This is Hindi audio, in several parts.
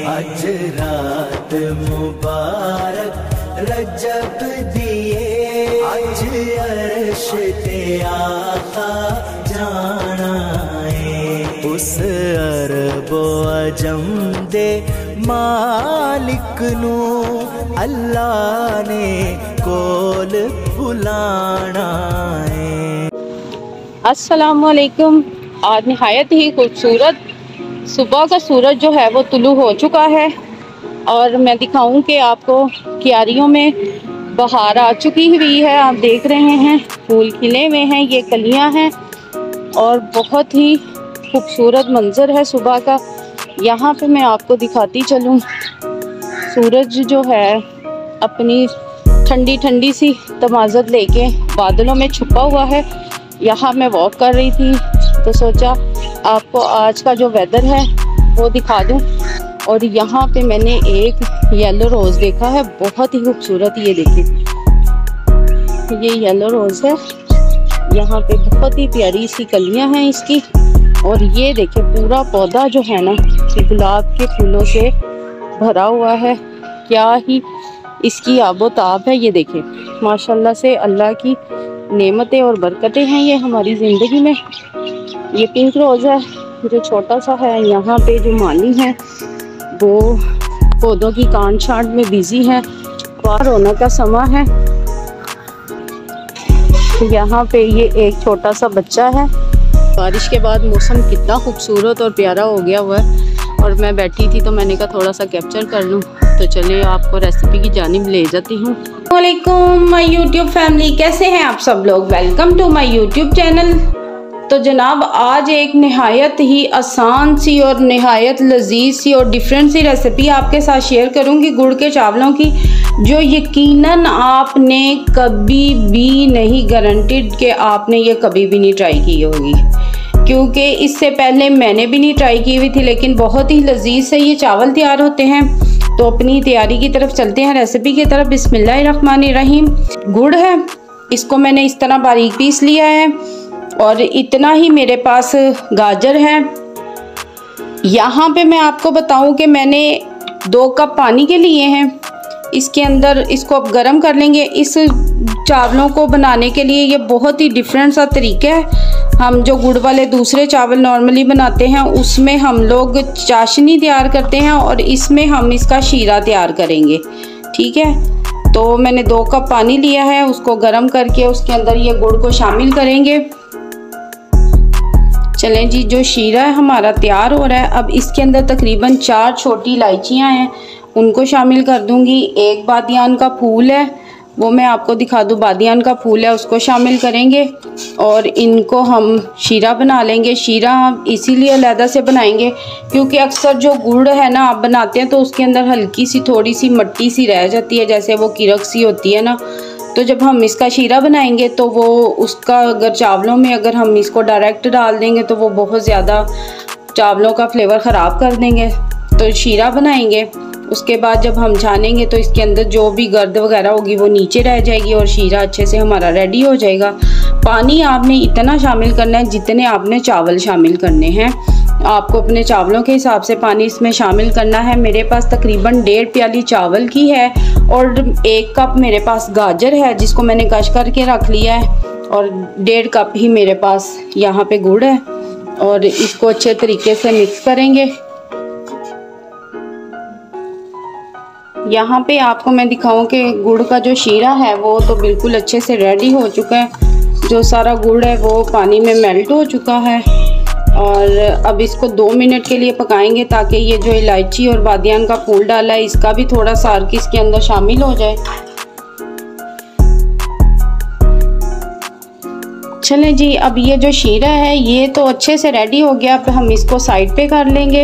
आज रात मुबारक रजब दिए, आज अर्श ते आका जाना है। उस अरबो अजम दे मालिक नू अल्लाह ने कोल बुलाना है। अस्सलामुअलैकुम। आज निहायत ही खूबसूरत सुबह का सूरज जो है वो तुलू हो चुका है और मैं दिखाऊं कि आपको क्यारियों में बहार आ चुकी हुई है। आप देख रहे हैं फूल खिले हुए हैं, ये कलियां हैं और बहुत ही खूबसूरत मंजर है सुबह का। यहाँ पे मैं आपको दिखाती चलूँ, सूरज जो है अपनी ठंडी ठंडी सी तमाज़त लेके बादलों में छुपा हुआ है। यहाँ मैं वॉक कर रही थी तो सोचा आपको आज का जो वेदर है वो दिखा दूँ। और यहाँ पे मैंने एक येलो रोज़ देखा है, बहुत ही खूबसूरत। ये देखिए, ये येलो रोज़ है, यहाँ पे बहुत ही प्यारी सी कलियाँ हैं इसकी। और ये देखिए पूरा पौधा जो है ना गुलाब के फूलों से भरा हुआ है। क्या ही इसकी आबोताब है। ये देखिए माशाल्लाह से अल्लाह की नेमतें और बरकतें हैं ये हमारी ज़िंदगी में। ये पिंक रोज़ है जो छोटा सा है। यहाँ पे जो माली हैं वो पौधों की काट छांट में बिजी है, बाहर होने का समय है। यहाँ पे ये एक छोटा सा बच्चा है। बारिश के बाद मौसम कितना खूबसूरत और प्यारा हो गया हुआ है और मैं बैठी थी तो मैंने कहा थोड़ा सा कैप्चर कर लूँ। तो चलिए आपको रेसिपी की जानिब ले जाती हूँ। वालेकुम माय यूट्यूब फैमिली, कैसे हैं आप सब लोग। Welcome to my YouTube channel. तो जनाब आज एक नहायत ही आसान सी और नहायत लजीज सी और डिफरेंट सी रेसिपी आपके साथ शेयर करूँगी गुड़ के चावलों की, जो यकीनन आपने कभी भी नहीं, गारंटेड कि आपने ये कभी भी नहीं ट्राई की होगी, क्योंकि इससे पहले मैंने भी नहीं ट्राई की हुई थी। लेकिन बहुत ही लजीज से ये चावल तैयार होते हैं। तो अपनी तैयारी की तरफ चलते हैं, रेसिपी की तरफ। बिस्मिल्लाहिर्रहमानिर्रहीम। गुड़ है, इसको मैंने इस तरह बारीक पीस लिया है और इतना ही मेरे पास गाजर है। यहाँ पे मैं आपको बताऊं कि मैंने 2 कप पानी के लिए हैं। इसके अंदर इसको अब गर्म कर लेंगे। इस चावलों को बनाने के लिए ये बहुत ही डिफरेंट सा तरीका है। हम जो गुड़ वाले दूसरे चावल नॉर्मली बनाते हैं उसमें हम लोग चाशनी तैयार करते हैं और इसमें हम इसका शीरा तैयार करेंगे। ठीक है, तो मैंने 2 कप पानी लिया है, उसको गर्म करके उसके अंदर ये गुड़ को शामिल करेंगे। चलें जी, जो शीरा है हमारा तैयार हो रहा है। अब इसके अंदर तकरीबन 4 छोटी इलायचियाँ हैं, उनको शामिल कर दूंगी। एक बादियान का फूल है, वो मैं आपको दिखा दूँ। बादियान का फूल है, उसको शामिल करेंगे और इनको हम शीरा बना लेंगे। शीरा हम इसीलिए अलहदा से बनाएंगे क्योंकि अक्सर जो गुड़ है ना आप बनाते हैं तो उसके अंदर हल्की सी थोड़ी सी मट्टी सी रह जाती है, जैसे वो किरक सी होती है ना। तो जब हम इसका शीरा बनाएंगे तो वो उसका अगर चावलों में अगर हम इसको डायरेक्ट डाल देंगे तो वो बहुत ज़्यादा चावलों का फ्लेवर ख़राब कर देंगे। तो शीरा बनाएंगे, उसके बाद जब हम छानेंगे तो इसके अंदर जो भी गर्द वगैरह होगी वो नीचे रह जाएगी और शीरा अच्छे से हमारा रेडी हो जाएगा। पानी आपने इतना शामिल करना है जितने आपने चावल शामिल करने हैं। आपको अपने चावलों के हिसाब से पानी इसमें शामिल करना है। मेरे पास तकरीबन 1.5 प्याली चावल की है और 1 कप मेरे पास गाजर है जिसको मैंने कश करके रख लिया है और 1.5 कप ही मेरे पास यहाँ पे गुड़ है और इसको अच्छे तरीके से मिक्स करेंगे। यहाँ पे आपको मैं दिखाऊं कि गुड़ का जो शीरा है वो तो बिल्कुल अच्छे से रेडी हो चुका है। जो सारा गुड़ है वो पानी में मेल्ट हो चुका है और अब इसको 2 मिनट के लिए पकाएंगे ताकि ये जो इलायची और बादियान का फूल डाला है इसका भी थोड़ा सा अर्क इसके अंदर शामिल हो जाए। चलें जी, अब ये जो शीरा है ये तो अच्छे से रेडी हो गया। अब हम इसको साइड पे कर लेंगे।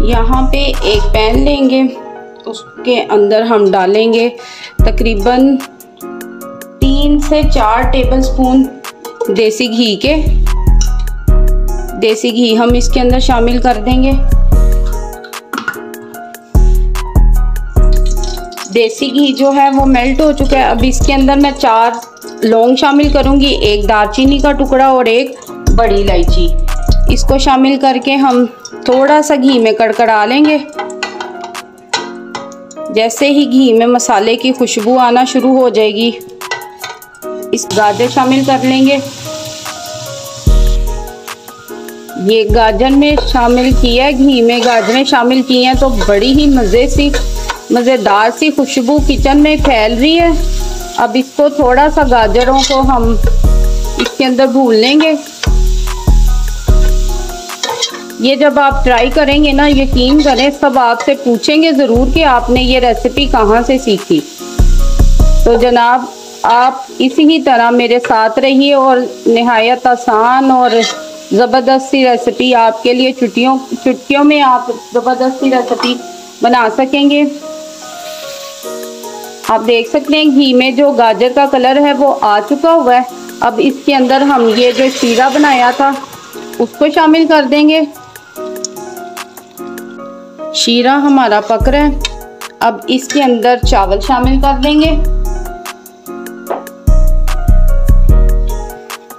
यहाँ पे एक पैन लेंगे, उसके अंदर हम डालेंगे तकरीबन 3 से 4 टेबलस्पून देसी घी के। देसी घी हम इसके अंदर शामिल कर देंगे। देसी घी जो है वो मेल्ट हो चुका है। अब इसके अंदर मैं 4 लौंग शामिल करूंगी, 1 दालचीनी का टुकड़ा और 1 बड़ी इलायची। इसको शामिल करके हम थोड़ा सा घी में कड़कड़ा लेंगे। जैसे ही घी में मसाले की खुशबू आना शुरू हो जाएगी, इस गाजर शामिल कर लेंगे। ये गाजर में शामिल किया है, घी में गाजरें शामिल की हैं तो बड़ी ही मज़ेदार सी खुशबू किचन में फैल रही है। अब इसको थोड़ा सा गाजरों को हम इसके अंदर भून लेंगे। ये जब आप ट्राई करेंगे ना, यकीन करें सब आपसे पूछेंगे ज़रूर कि आपने ये रेसिपी कहाँ से सीखी। तो जनाब आप इसी ही तरह मेरे साथ रहिए और निहायत आसान और ज़बरदस्त सी रेसिपी आपके लिए चुटकियों में आप ज़बरदस्त सी रेसिपी बना सकेंगे। आप देख सकते हैं घी में जो गाजर का कलर है वो आ चुका हुआ है। अब इसके अंदर हम ये जो शीरा बनाया था उसको शामिल कर देंगे। शीरा हमारा पक रहा है। अब इसके अंदर चावल शामिल कर देंगे।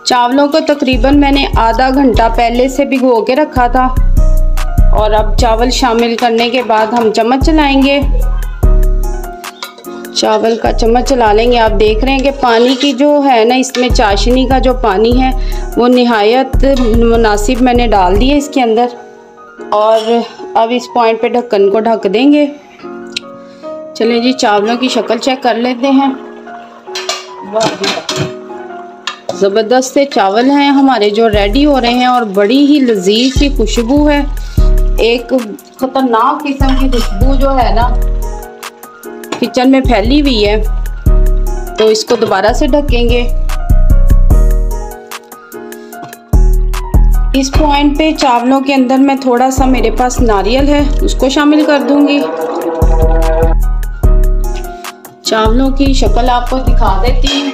चावलों को तकरीबन मैंने आधा घंटा पहले से भिगो के रखा था और अब चावल शामिल करने के बाद हम चम्मच चलाएंगे। चावल का चम्मच चला लेंगे। आप देख रहे हैं कि पानी की जो है ना, इसमें चाशनी का जो पानी है वो निहायत मुनासिब मैंने डाल दिया इसके अंदर। और अब इस पॉइंट पे ढक्कन को ढक देंगे। चलें जी, चावलों की शक्ल चेक कर लेते हैं। ज़बरदस्त से चावल हैं हमारे जो रेडी हो रहे हैं और बड़ी ही लजीज सी खुशबू है। एक ख़तरनाक किस्म की खुशबू जो है ना किचन में फैली हुई है। तो इसको दोबारा से ढकेंगे। इस पॉइंट पे चावलों के अंदर मैं थोड़ा सा, मेरे पास नारियल है, उसको शामिल कर दूंगी। चावलों की शक्ल आपको दिखा देती हूँ।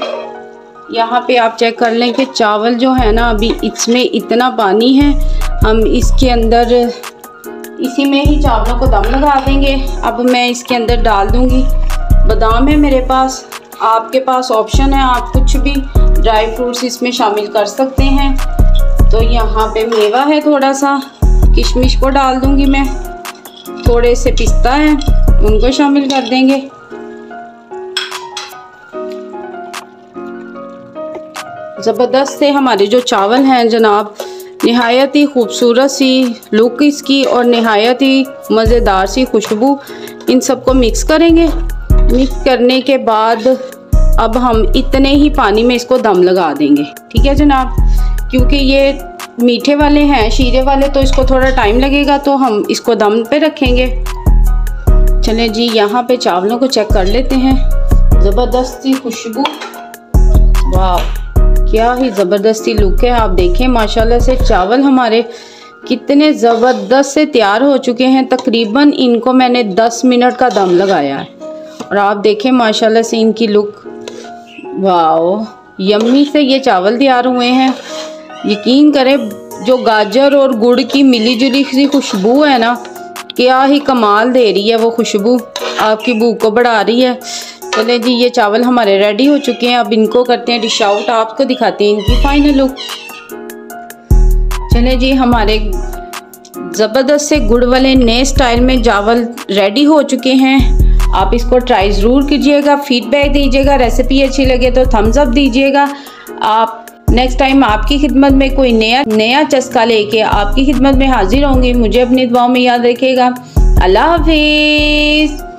यहाँ पे आप चेक कर लें कि चावल जो है ना, अभी इसमें इतना पानी है, हम इसके अंदर इसी में ही चावलों को दम लगा देंगे। अब मैं इसके अंदर डाल दूंगी बादाम है मेरे पास, आपके पास ऑप्शन है, आप कुछ भी ड्राई फ्रूट्स इसमें शामिल कर सकते हैं। तो यहाँ पे मेवा है, थोड़ा सा किशमिश को डाल दूंगी मैं, थोड़े से पिस्ता हैं उनको शामिल कर देंगे। ज़बरदस्त से हमारे जो चावल हैं जनाब, निहायत ही खूबसूरत सी लुक इसकी और निहायत ही मज़ेदार सी खुशबू। इन सबको मिक्स करेंगे। मिक्स करने के बाद अब हम इतने ही पानी में इसको दम लगा देंगे। ठीक है जनाब, क्योंकि ये मीठे वाले हैं, शीरे वाले, तो इसको थोड़ा टाइम लगेगा, तो हम इसको दम पे रखेंगे। चलें जी, यहाँ पे चावलों को चेक कर लेते हैं। ज़बरदस्त सी खुशबू, वाह क्या ही ज़बरदस्ती लुक है। आप देखें माशाल्लाह से चावल हमारे कितने ज़बरदस्त से तैयार हो चुके हैं। तकरीबन इनको मैंने 10 मिनट का दम लगाया है और आप देखें माशाल्लाह से इनकी लुक, वाह यम्मी से ये चावल तैयार हुए हैं। यकीन करें जो गाजर और गुड़ की मिली जुली सी खुशबू है ना, क्या ही कमाल दे रही है वो खुशबू, आपकी भूख को बढ़ा रही है। चले जी, ये चावल हमारे रेडी हो चुके हैं। अब इनको करते हैं डिश आउट, आपको दिखाते हैं इनकी फाइनल लुक। चले जी, हमारे ज़बरदस्त से गुड़ वाले नए स्टाइल में चावल रेडी हो चुके हैं। आप इसको ट्राई ज़रूर कीजिएगा, फीडबैक दीजिएगा, रेसिपी अच्छी लगे तो थम्स अप दीजिएगा। आप नेक्स्ट टाइम आपकी खिदमत में कोई नया चस्का लेके आपकी खिदमत में हाजिर होंगी। मुझे अपनी दुआओं में याद रखिएगा। अल्लाह हाफिज़।